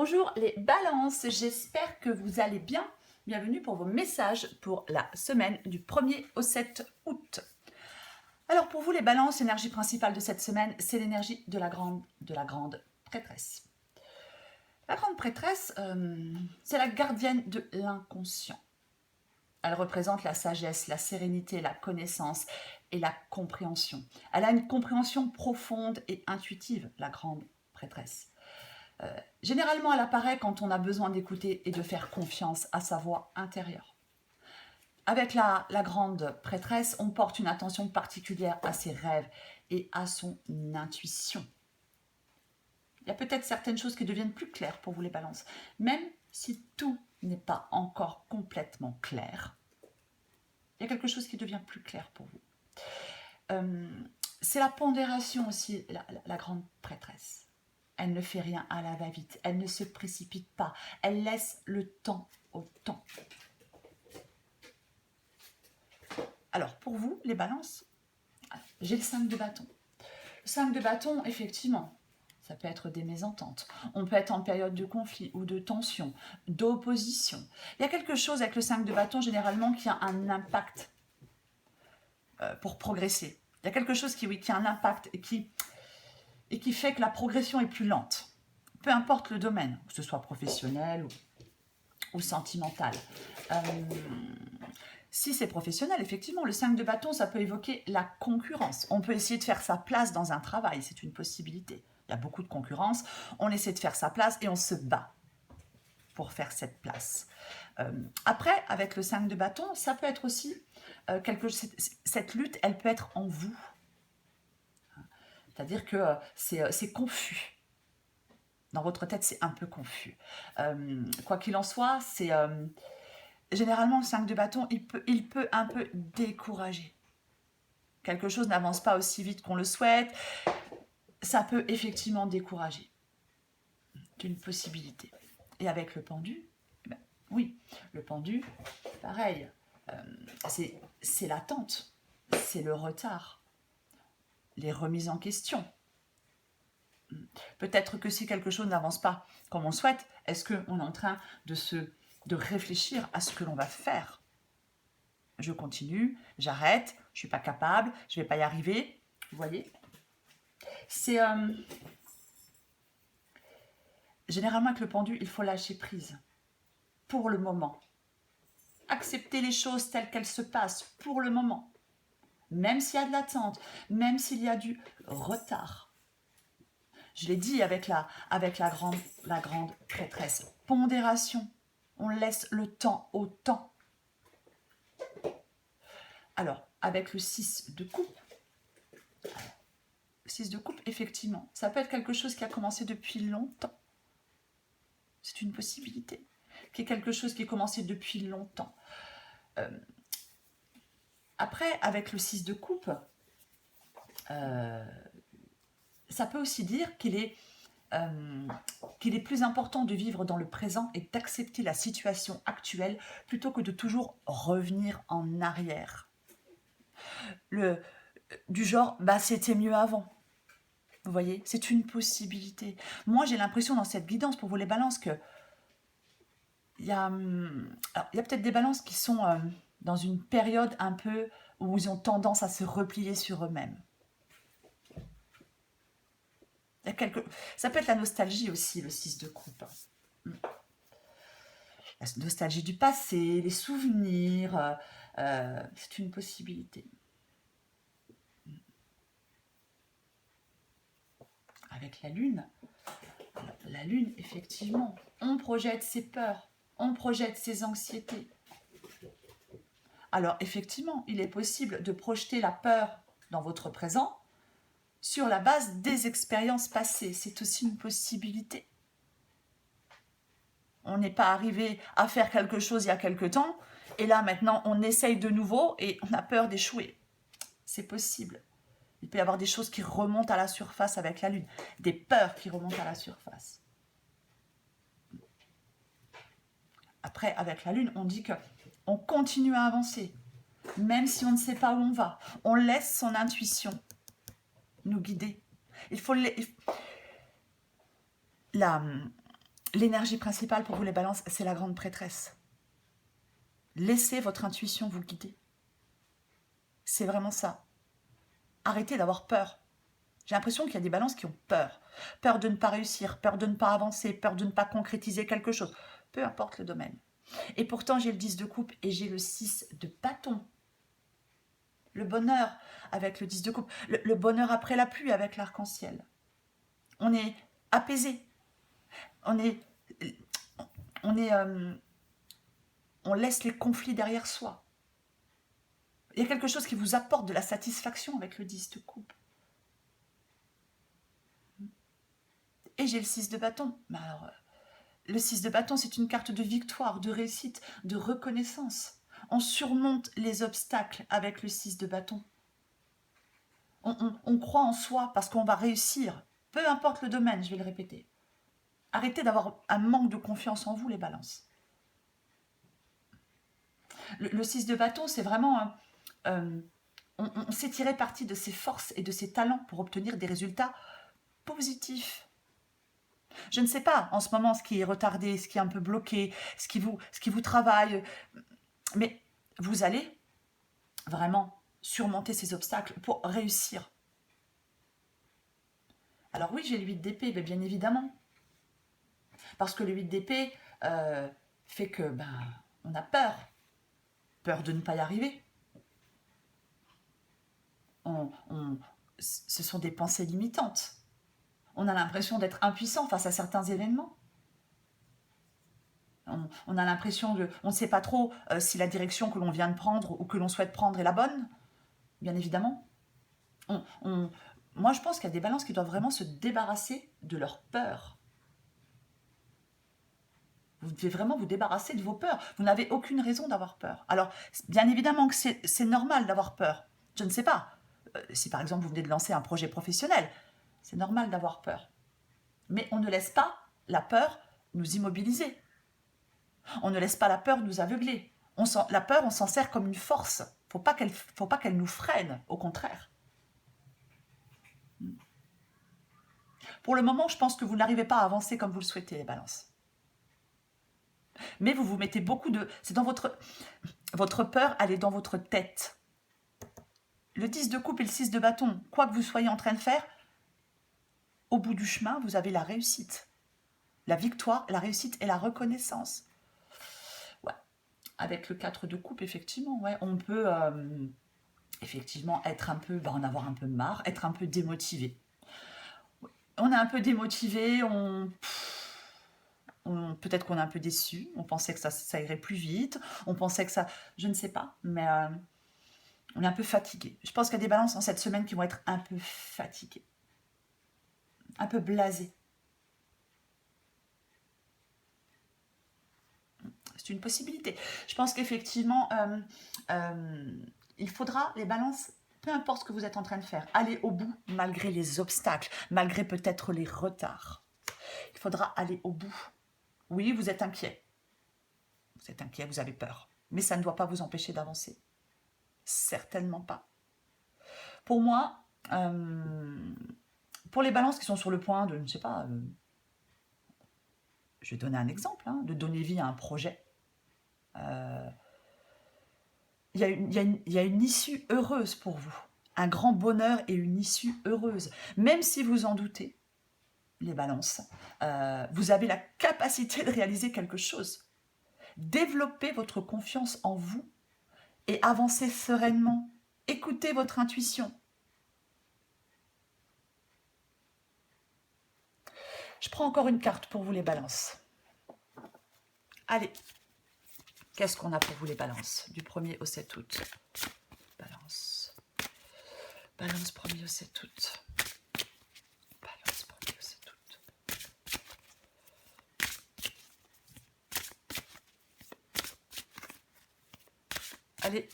Bonjour les balances, j'espère que vous allez bien. Bienvenue pour vos messages pour la semaine du 1er au 7 août. Alors pour vous les balances, l'énergie principale de cette semaine, c'est l'énergie de la grande prêtresse. La grande prêtresse, c'est la gardienne de l'inconscient. Elle représente la sagesse, la sérénité, la connaissance et la compréhension. Elle a une compréhension profonde et intuitive, la grande prêtresse. Généralement, elle apparaît quand on a besoin d'écouter et de faire confiance à sa voix intérieure. Avec la grande prêtresse, on porte une attention particulière à ses rêves et à son intuition. Il y a peut-être certaines choses qui deviennent plus claires pour vous les balances, même si tout n'est pas encore complètement clair. Il y a quelque chose qui devient plus clair pour vous. C'est la pondération aussi, la grande prêtresse. Elle ne fait rien à la va-vite, elle ne se précipite pas, elle laisse le temps au temps. Alors pour vous, les balances, j'ai le 5 de bâton. Le 5 de bâton, effectivement, ça peut être des mésententes. On peut être en période de conflit ou de tension, d'opposition. Il y a quelque chose avec le 5 de bâton, généralement, qui a un impact pour progresser. Il y a quelque chose qui a un impact et qui fait que la progression est plus lente. Peu importe le domaine, que ce soit professionnel ou sentimental. Si c'est professionnel, effectivement, le 5 de bâton, ça peut évoquer la concurrence. On peut essayer de faire sa place dans un travail, c'est une possibilité. Il y a beaucoup de concurrence, on essaie de faire sa place et on se bat pour faire cette place. Après, avec le 5 de bâton, ça peut être aussi cette lutte, elle peut être en vous. C'est-à-dire que c'est confus. Dans votre tête, c'est un peu confus. Quoi qu'il en soit, c'est généralement le 5 de bâton, il peut un peu décourager. Quelque chose n'avance pas aussi vite qu'on le souhaite. Ça peut effectivement décourager. C'est une possibilité. Et avec le pendu, ben, oui, le pendu, pareil. C'est l'attente, c'est le retard, les remises en question. Peut-être que si quelque chose n'avance pas comme on le souhaite, est-ce qu'on est en train de réfléchir à ce que l'on va faire? Je continue, j'arrête, je ne suis pas capable, je ne vais pas y arriver. Vous voyez? C'est généralement avec le pendu, il faut lâcher prise pour le moment. Accepter les choses telles qu'elles se passent pour le moment. Même s'il y a de l'attente, même s'il y a du retard. Je l'ai dit avec la grande prêtresse. Pondération. On laisse le temps au temps. Alors, avec le 6 de coupe, effectivement, ça peut être quelque chose qui a commencé depuis longtemps. C'est une possibilité. Qui est quelque chose qui a commencé depuis longtemps. Après, avec le 6 de coupe, ça peut aussi dire qu'il est plus important de vivre dans le présent et d'accepter la situation actuelle plutôt que de toujours revenir en arrière. Du genre, bah c'était mieux avant. Vous voyez, c'est une possibilité. Moi, j'ai l'impression dans cette guidance pour vous les balances que il y a peut-être des balances qui sont dans une période un peu où ils ont tendance à se replier sur eux-mêmes. Ça peut être la nostalgie aussi, le 6 de coupe. La nostalgie du passé, les souvenirs, c'est une possibilité. Avec la lune, effectivement, on projette ses peurs, on projette ses anxiétés. Alors, effectivement, il est possible de projeter la peur dans votre présent sur la base des expériences passées. C'est aussi une possibilité. On n'est pas arrivé à faire quelque chose il y a quelque temps, et là, maintenant, on essaye de nouveau et on a peur d'échouer. C'est possible. Il peut y avoir des choses qui remontent à la surface avec la lune, des peurs qui remontent à la surface. Après, avec la lune, on dit qu'on continue à avancer, même si on ne sait pas où on va. On laisse son intuition nous guider. L'énergie principale pour vous les balances, c'est la grande prêtresse. Laissez votre intuition vous guider. C'est vraiment ça. Arrêtez d'avoir peur. J'ai l'impression qu'il y a des balances qui ont peur. Peur de ne pas réussir, peur de ne pas avancer, peur de ne pas concrétiser quelque chose. Peu importe le domaine. Et pourtant, j'ai le 10 de coupe et j'ai le 6 de bâton. Le bonheur avec le 10 de coupe. Le bonheur après la pluie avec l'arc-en-ciel. On est apaisé. On laisse les conflits derrière soi. Il y a quelque chose qui vous apporte de la satisfaction avec le 10 de coupe. Et j'ai le 6 de bâton. Mais alors, le 6 de bâton, c'est une carte de victoire, de réussite, de reconnaissance. On surmonte les obstacles avec le 6 de bâton. On croit en soi parce qu'on va réussir. Peu importe le domaine, je vais le répéter. Arrêtez d'avoir un manque de confiance en vous, les balances. Le 6 de bâton, c'est vraiment... on sait tirer parti de ses forces et de ses talents pour obtenir des résultats positifs. Je ne sais pas en ce moment ce qui est retardé, ce qui est un peu bloqué, ce qui vous travaille, mais vous allez vraiment surmonter ces obstacles pour réussir. Alors oui, j'ai le 8 d'épée, mais bien évidemment. Parce que le 8 d'épée fait que on a peur. Peur de ne pas y arriver. Ce sont des pensées limitantes. On a l'impression d'être impuissant face à certains événements. On a l'impression de... On ne sait pas trop si la direction que l'on vient de prendre ou que l'on souhaite prendre est la bonne, bien évidemment. Moi, je pense qu'il y a des balances qui doivent vraiment se débarrasser de leur peur. Vous devez vraiment vous débarrasser de vos peurs. Vous n'avez aucune raison d'avoir peur. Alors, bien évidemment que c'est normal d'avoir peur. Je ne sais pas. Si par exemple vous venez de lancer un projet professionnel, c'est normal d'avoir peur. Mais on ne laisse pas la peur nous immobiliser. On ne laisse pas la peur nous aveugler. La peur, on s'en sert comme une force. Faut pas qu'elle nous freine, au contraire. Pour le moment, je pense que vous n'arrivez pas à avancer comme vous le souhaitez, les balances. Mais vous vous mettez beaucoup de... C'est dans votre peur, elle est dans votre tête. Le 10 de coupe et le 6 de bâton, quoi que vous soyez en train de faire, au bout du chemin, vous avez la réussite. La victoire, la réussite et la reconnaissance. Ouais. Avec le 4 de coupe, effectivement, ouais, on peut effectivement être un peu, en avoir un peu marre, être un peu démotivé. On est un peu démotivé, peut-être qu'on est un peu déçu, on pensait que ça irait plus vite, on pensait que ça... Je ne sais pas, mais on est un peu fatigué. Je pense qu'il y a des balances en cette semaine qui vont être un peu fatiguées. Un peu blasées. C'est une possibilité. Je pense qu'effectivement, il faudra, les balances, peu importe ce que vous êtes en train de faire, aller au bout malgré les obstacles, malgré peut-être les retards. Il faudra aller au bout. Oui, vous êtes inquiet. Vous êtes inquiet, vous avez peur. Mais ça ne doit pas vous empêcher d'avancer. Certainement pas. Pour moi, pour les balances qui sont sur le point de, je ne sais pas, je vais donner un exemple, de donner vie à un projet. Il y a une issue heureuse pour vous. Un grand bonheur et une issue heureuse. Même si vous en doutez, les balances, vous avez la capacité de réaliser quelque chose. Développez votre confiance en vous et avancez sereinement. Écoutez votre intuition. Je prends encore une carte pour vous, les balances. Allez, qu'est-ce qu'on a pour vous, les balances, du 1er au 7 août? Balance. Balance 1er au 7 août. Balance 1er au 7 août. Allez.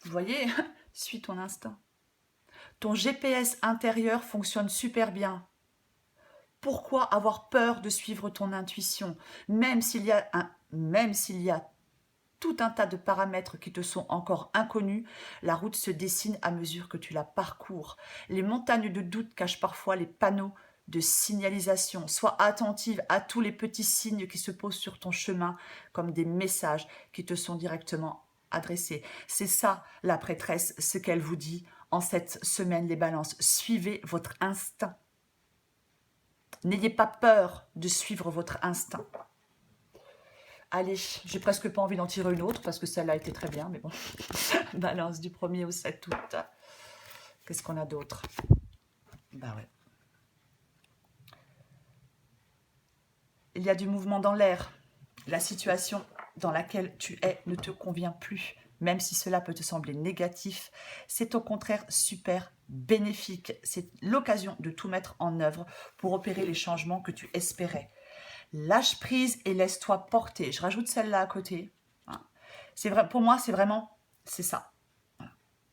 Vous voyez, suis ton instinct. Ton GPS intérieur fonctionne super bien. Pourquoi avoir peur de suivre ton intuition, même s'il y a tout un tas de paramètres qui te sont encore inconnus, la route se dessine à mesure que tu la parcours. Les montagnes de doute cachent parfois les panneaux de signalisation. Sois attentive à tous les petits signes qui se posent sur ton chemin, comme des messages qui te sont directement adressés. C'est ça, la prêtresse, ce qu'elle vous dit en cette semaine, les balances. Suivez votre instinct. N'ayez pas peur de suivre votre instinct. Allez, j'ai presque pas envie d'en tirer une autre parce que celle-là a été très bien, mais bon. Balance du 1er au 7 août. Qu'est-ce qu'on a d'autre? Bah ouais. Il y a du mouvement dans l'air. La situation dans laquelle tu es ne te convient plus, même si cela peut te sembler négatif. C'est au contraire super bénéfique. C'est l'occasion de tout mettre en œuvre pour opérer les changements que tu espérais. Lâche prise et laisse-toi porter. Je rajoute celle-là à côté. C'est vrai, pour moi, c'est ça.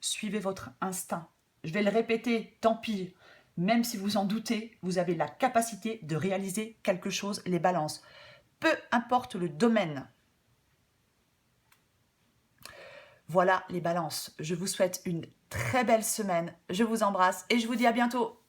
Suivez votre instinct. Je vais le répéter, tant pis. Même si vous en doutez, vous avez la capacité de réaliser quelque chose, les balances. Peu importe le domaine. Voilà les balances. Je vous souhaite une très belle semaine. Je vous embrasse et je vous dis à bientôt.